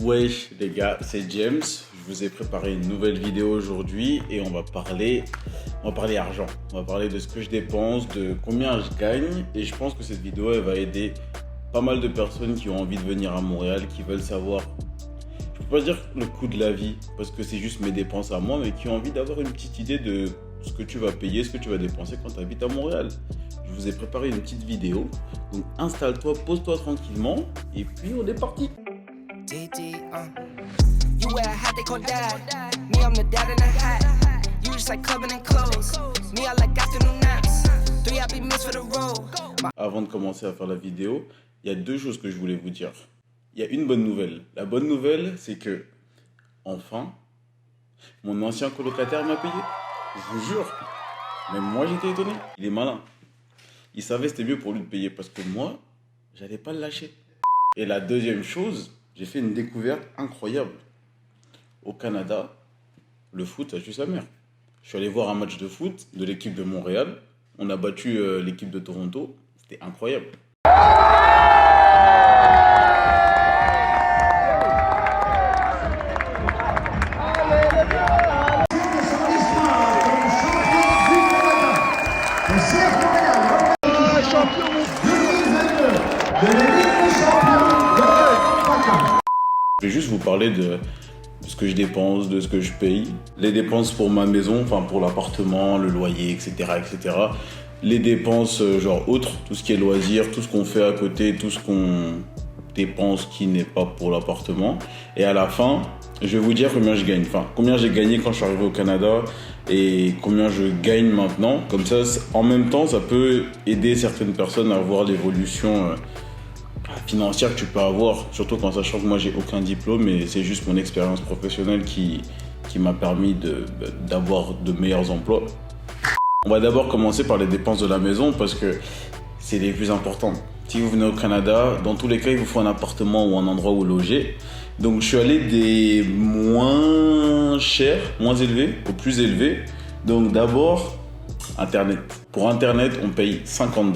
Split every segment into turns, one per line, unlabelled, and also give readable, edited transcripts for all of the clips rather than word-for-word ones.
Wesh les gars, c'est James. Je vous ai préparé une nouvelle vidéo aujourd'hui et on va parler argent. On va parler de ce que je dépense, de combien je gagne et je pense que cette vidéo elle va aider pas mal de personnes qui ont envie de venir à Montréal, qui veulent savoir, je peux pas dire le coût de la vie parce que c'est juste mes dépenses à moi, mais qui ont envie d'avoir une petite idée de ce que tu vas payer, ce que tu vas dépenser quand tu habites à Montréal. Je vous ai préparé une petite vidéo, donc installe-toi, pose-toi tranquillement et puis on est parti.
You wear a hat they call dad. Me, I'm the dad in a hat. You just like clubbing and clothes. Me, I like afternoon naps. 3 happy meals for the road.
Avant de commencer à faire la vidéo, il y a deux choses que je voulais vous dire. Il y a une bonne nouvelle. La bonne nouvelle, c'est que, enfin, mon ancien colocataire m'a payé. Je vous jure. Même moi, j'étais étonné. Il est malin. Il savait que c'était mieux pour lui de payer parce que moi, j'allais pas le lâcher. Et la deuxième chose, j'ai fait une découverte incroyable. Au Canada, le foot, ça tue sa mère. Je suis allé voir un match de foot de l'équipe de Montréal. On a battu l'équipe de Toronto. C'était incroyable. Je vais juste vous parler de ce que je dépense, de ce que je paye. Les dépenses pour ma maison, enfin pour l'appartement, le loyer, etc., etc. Les dépenses genre autres, tout ce qui est loisirs, tout ce qu'on fait à côté, tout ce qu'on dépense qui n'est pas pour l'appartement. Et à la fin, je vais vous dire combien je gagne. Enfin, combien j'ai gagné quand je suis arrivé au Canada et combien je gagne maintenant. Comme ça, en même temps, ça peut aider certaines personnes à voir l'évolution financière que tu peux avoir, surtout quand sachant que moi j'ai aucun diplôme et c'est juste mon expérience professionnelle qui m'a permis d'avoir de meilleurs emplois. On va d'abord commencer par les dépenses de la maison parce que c'est les plus importantes. Si vous venez au Canada, dans tous les cas il vous faut un appartement ou un endroit où loger. Donc je suis allé des moins chers, moins élevés au plus élevés. Donc d'abord, Internet. Pour Internet, on paye $50.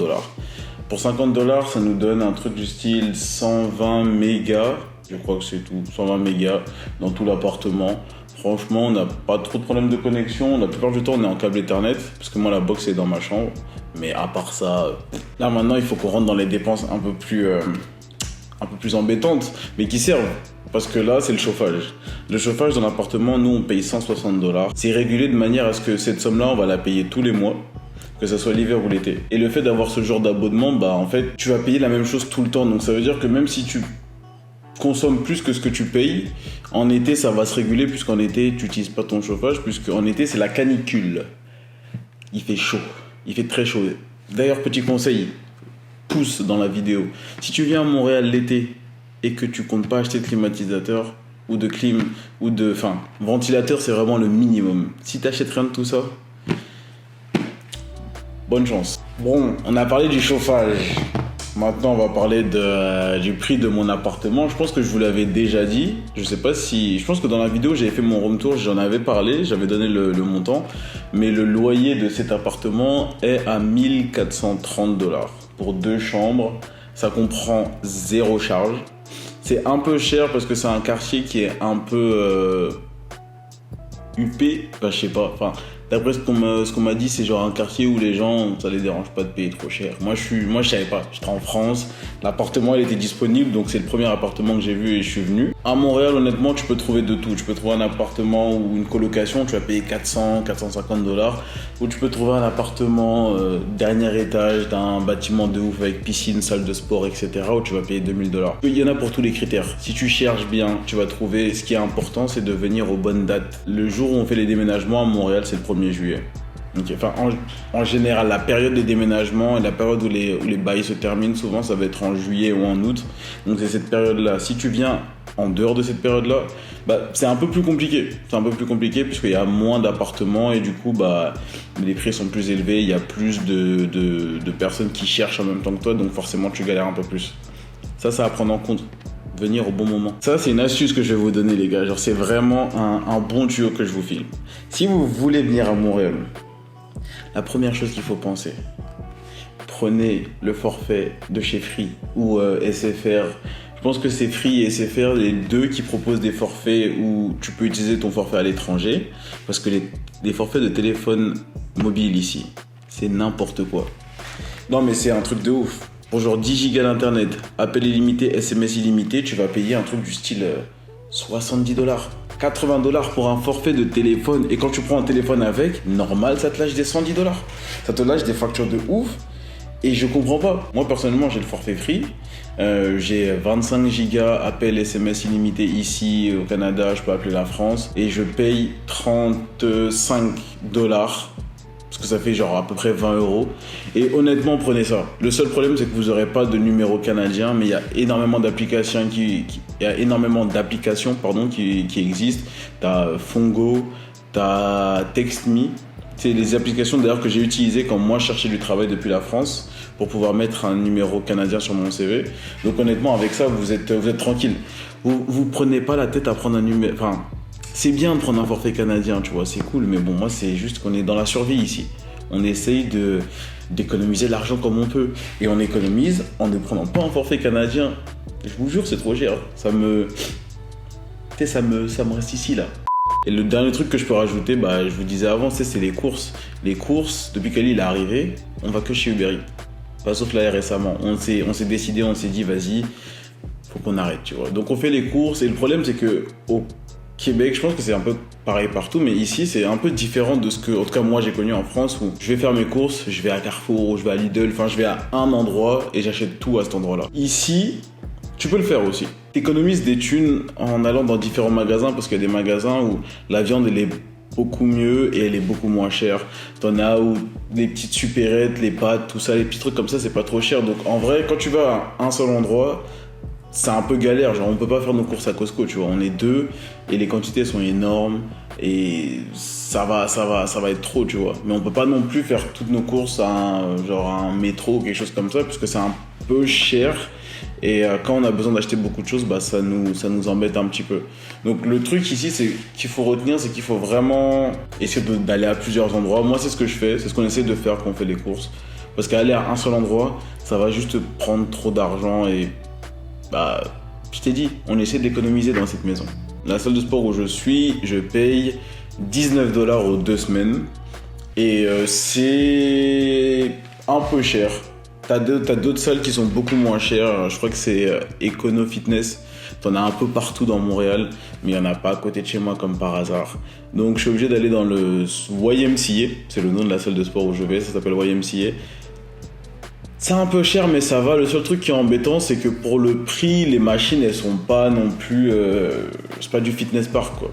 Pour $50, ça nous donne un truc du style 120 mégas, je crois que c'est tout, 120 mégas dans tout l'appartement. Franchement, on n'a pas trop de problèmes de connexion. La plupart du temps, on est en câble Ethernet, parce que moi, la box est dans ma chambre. Mais à part ça, là maintenant, il faut qu'on rentre dans les dépenses un peu plus embêtantes, mais qui servent. Parce que là, c'est le chauffage. Le chauffage dans l'appartement, nous, on paye $160. C'est régulé de manière à ce que cette somme-là, on va la payer tous les mois, que ce soit l'hiver ou l'été. Et le fait d'avoir ce genre d'abonnement, en fait, tu vas payer la même chose tout le temps. Donc ça veut dire que même si tu consommes plus que ce que tu payes, en été, ça va se réguler, puisqu'en été, tu n'utilises pas ton chauffage, puisqu'en été, c'est la canicule. Il fait chaud. Il fait très chaud. D'ailleurs, petit conseil, pouce dans la vidéo. Si tu viens à Montréal l'été et que tu comptes pas acheter de climatisateur, ou de clim, ventilateur, c'est vraiment le minimum. Si tu n'achètes rien de tout ça, bonne chance. Bon, on a parlé du chauffage. Maintenant, on va parler du prix de mon appartement. Je pense que je vous l'avais déjà dit. Je sais pas si... Je pense que dans la vidéo, j'avais fait mon room tour, j'en avais parlé, j'avais donné le montant. Mais le loyer de cet appartement est à $1430. Pour 2 chambres, ça comprend 0 charge. C'est un peu cher parce que c'est un quartier qui est un peu huppé. Enfin, je sais pas, d'après ce qu'on m'a dit, c'est genre un quartier où les gens, ça les dérange pas de payer trop cher. Moi, je savais pas. J'étais en France. L'appartement, il était disponible. Donc, c'est le premier appartement que j'ai vu et je suis venu. À Montréal, honnêtement, tu peux trouver de tout. Tu peux trouver un appartement ou une colocation. Tu vas payer $450. Ou tu peux trouver un appartement dernier étage d'un bâtiment de ouf avec piscine, salle de sport, etc. où tu vas payer $2000. Il y en a pour tous les critères. Si tu cherches bien, tu vas trouver. Ce qui est important, c'est de venir aux bonnes dates. Le jour où on fait les déménagements à Montréal, c'est le 1er juillet. Okay. Enfin, en général, la période des déménagements et la période où les bails se terminent, souvent ça va être en juillet ou en août. Donc c'est cette période-là. Si tu viens en dehors de cette période-là, c'est un peu plus compliqué. C'est un peu plus compliqué puisqu'il y a moins d'appartements et du coup, les prix sont plus élevés. Il y a plus de personnes qui cherchent en même temps que toi, donc forcément tu galères un peu plus. Ça à prendre en compte. Venir au bon moment. Ça, c'est une astuce que je vais vous donner, les gars. Genre, c'est vraiment un bon tuyau que je vous file. Si vous voulez venir à Montréal, la première chose qu'il faut penser, prenez le forfait de chez Free ou SFR. Je pense que c'est Free et SFR, les deux qui proposent des forfaits où tu peux utiliser ton forfait à l'étranger. Parce que les forfaits de téléphone mobile ici, c'est n'importe quoi. Non mais c'est un truc de ouf. Pour genre 10 gigas d'internet, appel illimité, SMS illimité, tu vas payer un truc du style $70. $80 pour un forfait de téléphone. Et quand tu prends un téléphone avec, normal, ça te lâche des $110. Ça te lâche des factures de ouf. Et je comprends pas. Moi, personnellement, j'ai le forfait Free. J'ai 25 gigas appel SMS illimité ici au Canada. Je peux appeler la France. Et je paye $35. Parce que ça fait genre à peu près 20 €. Et honnêtement, prenez ça. Le seul problème, c'est que vous n'aurez pas de numéro canadien, mais il y a énormément d'applications qui existent. T'as Fongo, t'as TextMe. C'est les applications d'ailleurs que j'ai utilisées quand moi je cherchais du travail depuis la France pour pouvoir mettre un numéro canadien sur mon CV. Donc honnêtement, avec ça, vous êtes tranquille. Vous prenez pas la tête à prendre un numéro... Enfin, c'est bien de prendre un forfait canadien, tu vois, c'est cool, mais bon, moi, c'est juste qu'on est dans la survie ici. On essaye d'économiser l'argent comme on peut. Et on économise en ne prenant pas un forfait canadien. Je vous jure, c'est trop cher. Ça me reste ici, là. Et le dernier truc que je peux rajouter, je vous disais avant, c'est les courses. Les courses, depuis qu'Ali est arrivé, on va que chez Uber Eats. Pas sauf là récemment. On s'est décidé, on s'est dit, vas-y, faut qu'on arrête, tu vois. Donc on fait les courses, et le problème, c'est que au Québec, je pense que c'est un peu pareil partout, mais ici, c'est un peu différent de ce que, en tout cas, moi, j'ai connu en France, où je vais faire mes courses, je vais à Carrefour, ou je vais à Lidl, enfin, je vais à un endroit et j'achète tout à cet endroit-là. Ici, tu peux le faire aussi. T'économises des thunes en allant dans différents magasins, parce qu'il y a des magasins où la viande, elle est beaucoup mieux et elle est beaucoup moins chère. T'en as où les petites supérettes, les pâtes, tout ça, les petits trucs comme ça, c'est pas trop cher. Donc, en vrai, quand tu vas à un seul endroit, c'est un peu galère, genre on peut pas faire nos courses à Costco, tu vois, on est deux et les quantités sont énormes et ça va être trop, tu vois. Mais on peut pas non plus faire toutes nos courses à un métro ou quelque chose comme ça, puisque c'est un peu cher et quand on a besoin d'acheter beaucoup de choses, ça nous embête un petit peu. Donc le truc ici, c'est qu'il faut retenir, c'est qu'il faut vraiment essayer d'aller à plusieurs endroits. Moi, c'est ce que je fais, c'est ce qu'on essaie de faire quand on fait les courses, parce qu'aller à un seul endroit, ça va juste prendre trop d'argent et je t'ai dit, on essaie d'économiser dans cette maison. La salle de sport où je suis, je paye $19 aux 2 semaines. Et c'est un peu cher. T'as d'autres salles qui sont beaucoup moins chères. Je crois que c'est Econo Fitness. T'en as un peu partout dans Montréal, mais il n'y en a pas à côté de chez moi comme par hasard. Donc je suis obligé d'aller dans le YMCA. C'est le nom de la salle de sport où je vais, ça s'appelle YMCA. C'est un peu cher, mais ça va. Le seul truc qui est embêtant, c'est que pour le prix, les machines, elles sont pas non plus... c'est pas du fitness park, quoi.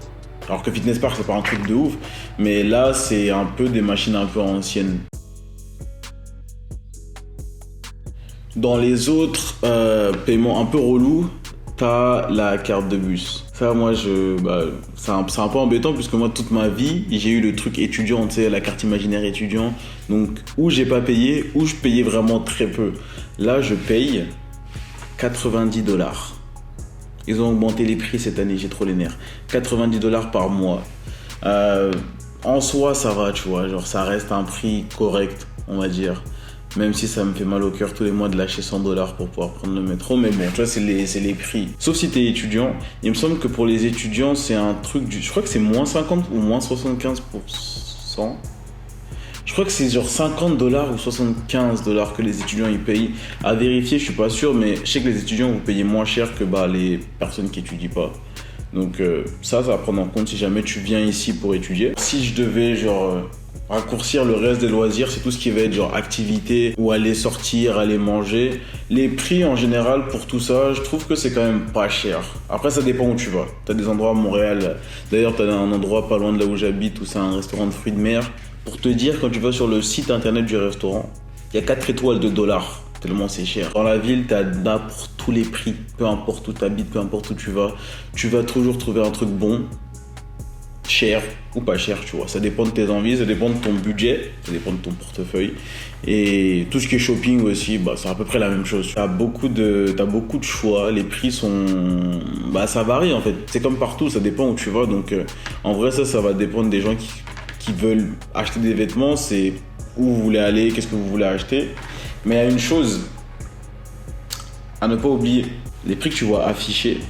Alors que fitness park, c'est pas un truc de ouf. Mais là, c'est un peu des machines un peu anciennes. Dans les autres paiements un peu relous, t'as la carte de bus. Ça, moi, c'est un peu embêtant puisque moi, toute ma vie, j'ai eu le truc étudiant, tu sais, la carte imaginaire étudiant. Donc, où j'ai pas payé, où je payais vraiment très peu. Là, je paye $90. Ils ont augmenté les prix cette année, j'ai trop les nerfs. $90 par mois. En soi, ça va, tu vois, genre, ça reste un prix correct, on va dire. Même si ça me fait mal au cœur tous les mois de lâcher $100 pour pouvoir prendre le métro. Mais bon, tu vois, c'est les prix. Sauf si t'es étudiant. Il me semble que pour les étudiants, c'est un truc je crois que c'est moins 50 ou moins 75%. Je crois que c'est genre $50 ou $75 que les étudiants ils payent. À vérifier, je suis pas sûr, mais je sais que les étudiants vous payez moins cher que les personnes qui étudient pas. Donc ça va prendre en compte si jamais tu viens ici pour étudier. Si je devais raccourcir le reste des loisirs, c'est tout ce qui va être genre activité ou aller sortir, aller manger. Les prix en général pour tout ça, je trouve que c'est quand même pas cher. Après, ça dépend où tu vas. T'as des endroits à Montréal. D'ailleurs, t'as un endroit pas loin de là où j'habite où c'est un restaurant de fruits de mer. Pour te dire, quand tu vas sur le site internet du restaurant, il y a 4 étoiles de $, tellement c'est cher. Dans la ville, t'as là pour tous les prix. Peu importe où t'habites, peu importe où tu vas toujours trouver un truc bon. Cher ou pas cher, tu vois, ça dépend de tes envies, ça dépend de ton budget, ça dépend de ton portefeuille et tout ce qui est shopping aussi, c'est à peu près la même chose. T'as beaucoup de choix, les prix sont, ça varie en fait, c'est comme partout, ça dépend où tu vas, donc en vrai ça va dépendre des gens qui veulent acheter des vêtements, c'est où vous voulez aller, qu'est-ce que vous voulez acheter, mais il y a une chose à ne pas oublier, les prix que tu vois affichés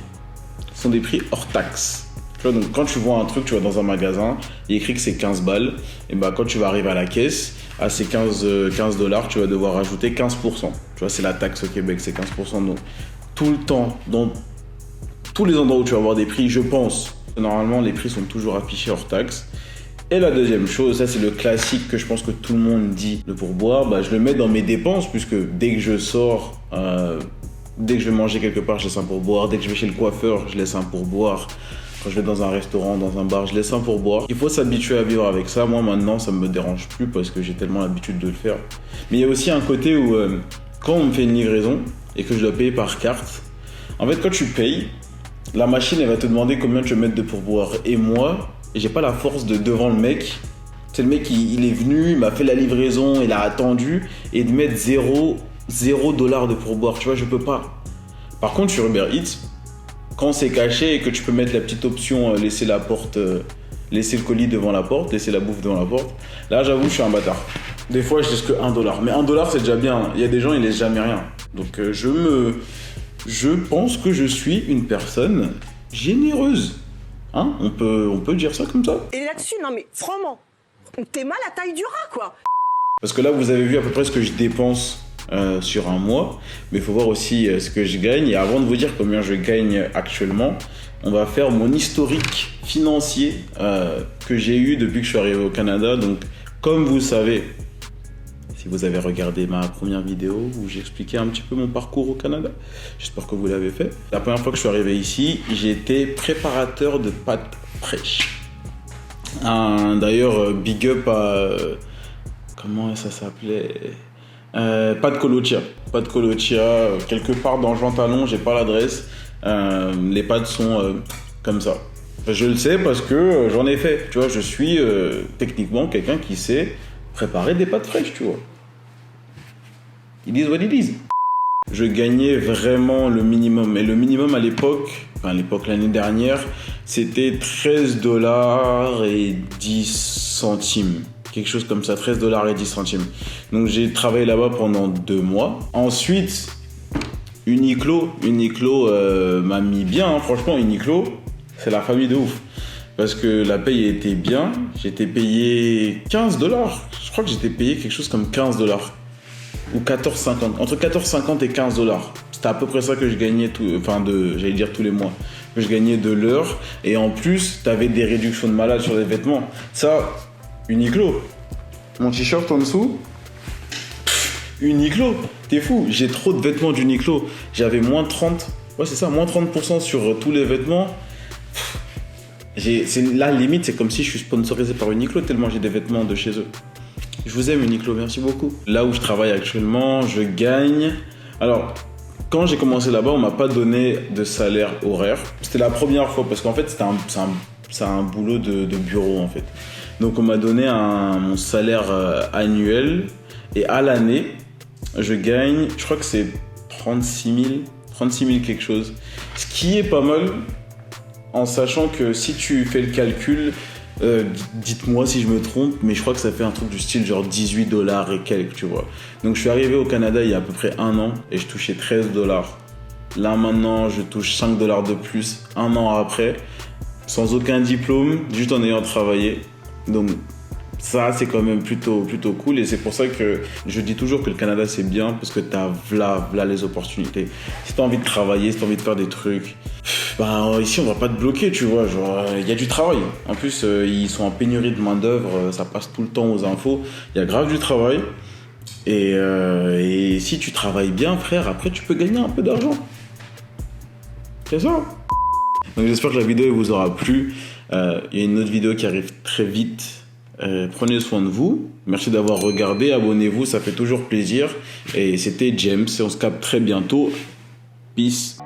sont des prix hors taxe. Tu vois, donc quand tu vois un truc, tu vas dans un magasin, il est écrit que c'est 15 balles, et bah quand tu vas arriver à la caisse, à ces 15 $, tu vas devoir ajouter 15%. Tu vois, c'est la taxe au Québec, c'est 15%. Donc tout le temps, dans tous les endroits où tu vas avoir des prix, je pense, normalement les prix sont toujours affichés hors taxe. Et la deuxième chose, ça c'est le classique que je pense que tout le monde dit, le pourboire, bah, je le mets dans mes dépenses, puisque dès que je sors, dès que je vais manger quelque part, je laisse un pourboire. Dès que je vais chez le coiffeur, je laisse un pourboire. Quand je vais dans un restaurant, dans un bar, je laisse un pourboire. Il faut s'habituer à vivre avec ça. Moi maintenant, ça me dérange plus parce que j'ai tellement l'habitude de le faire. Mais il y a aussi un côté où quand on me fait une livraison et que je dois payer par carte, en fait quand tu payes, la machine elle va te demander combien tu veux mettre de pourboire. Et moi, j'ai pas la force de devant le mec. C'est le mec, il est venu, il m'a fait la livraison, il a attendu, et de mettre 0 $ de pourboire. Tu vois, je peux pas. Par contre, sur Uber Eats, quand c'est caché et que tu peux mettre la petite option laisser la porte, laisser le colis devant la porte, laisser la bouffe devant la porte, là j'avoue je suis un bâtard. Des fois je laisse que 1 $. Mais 1 $ c'est déjà bien. Il y a des gens ils laissent jamais rien. Donc je pense que je suis une personne généreuse. Hein, on peut dire ça comme ça.
Et là-dessus, non mais franchement, t'es mal à taille du rat quoi.
Parce que là vous avez vu à peu près ce que je dépense sur un mois, mais il faut voir aussi ce que je gagne. Et avant de vous dire combien je gagne actuellement, on va faire mon historique financier que j'ai eu depuis que je suis arrivé au Canada. Donc comme vous savez, si vous avez regardé ma première vidéo où j'expliquais un petit peu mon parcours au Canada, j'espère que vous l'avez fait. La première fois que je suis arrivé ici, j'étais préparateur de pâtes fraîches. D'ailleurs, big up à... comment ça s'appelait ? Pâtes Colotia, quelque part dans Jean Talon, j'ai pas l'adresse. Les pâtes sont comme ça. Je le sais parce que j'en ai fait. Tu vois, je suis techniquement quelqu'un qui sait préparer des pâtes fraîches, tu vois. It is what it is. Je gagnais vraiment le minimum. Et le minimum à l'époque, l'année dernière, c'était 13 $ et 10 centimes. Quelque chose comme ça, 13 $ et 10 centimes. Donc j'ai travaillé là-bas pendant 2 mois. Ensuite, Uniqlo m'a mis bien, hein. Franchement, Uniqlo, c'est la famille de ouf. Parce que la paye était bien, j'étais payé 15 $. Je crois que j'étais payé quelque chose comme 15 $. Ou 14,50. Entre 14,50 et 15 $. C'était à peu près ça que je gagnais, tous les mois. Que je gagnais de l'heure. Et en plus, t'avais des réductions de malade sur les vêtements. Ça... Uniqlo, mon t-shirt en dessous, Uniqlo, t'es fou, j'ai trop de vêtements d'Uniqlo, j'avais moins 30% sur tous les vêtements. Là limite c'est comme si je suis sponsorisé par Uniqlo tellement j'ai des vêtements de chez eux. Je vous aime Uniqlo, merci beaucoup. Là où je travaille actuellement, je gagne, alors quand j'ai commencé là-bas on m'a pas donné de salaire horaire, c'était la première fois parce qu'en fait c'est un boulot de bureau en fait. Donc on m'a donné mon salaire annuel et à l'année, je gagne, je crois que c'est 36 000 quelque chose. Ce qui est pas mal en sachant que si tu fais le calcul, dites-moi si je me trompe, mais je crois que ça fait un truc du style genre 18 $ et quelques, tu vois. Donc je suis arrivé au Canada il y a à peu près 1 an et je touchais 13 $. Là maintenant, je touche 5 $ de plus 1 an après, sans aucun diplôme, juste en ayant travaillé. Donc ça c'est quand même plutôt cool et c'est pour ça que je dis toujours que le Canada c'est bien parce que t'as v'là les opportunités. Si t'as envie de travailler, si t'as envie de faire des trucs, ici on va pas te bloquer, tu vois, genre il y a du travail. En plus ils sont en pénurie de main d'œuvre, ça passe tout le temps aux infos, il y a grave du travail et si tu travailles bien frère, après tu peux gagner un peu d'argent. C'est ça. Donc j'espère que la vidéo vous aura plu. Il y a une autre vidéo qui arrive très vite. Prenez soin de vous. Merci d'avoir regardé. Abonnez-vous, ça fait toujours plaisir. Et c'était James. Et on se capte très bientôt. Peace.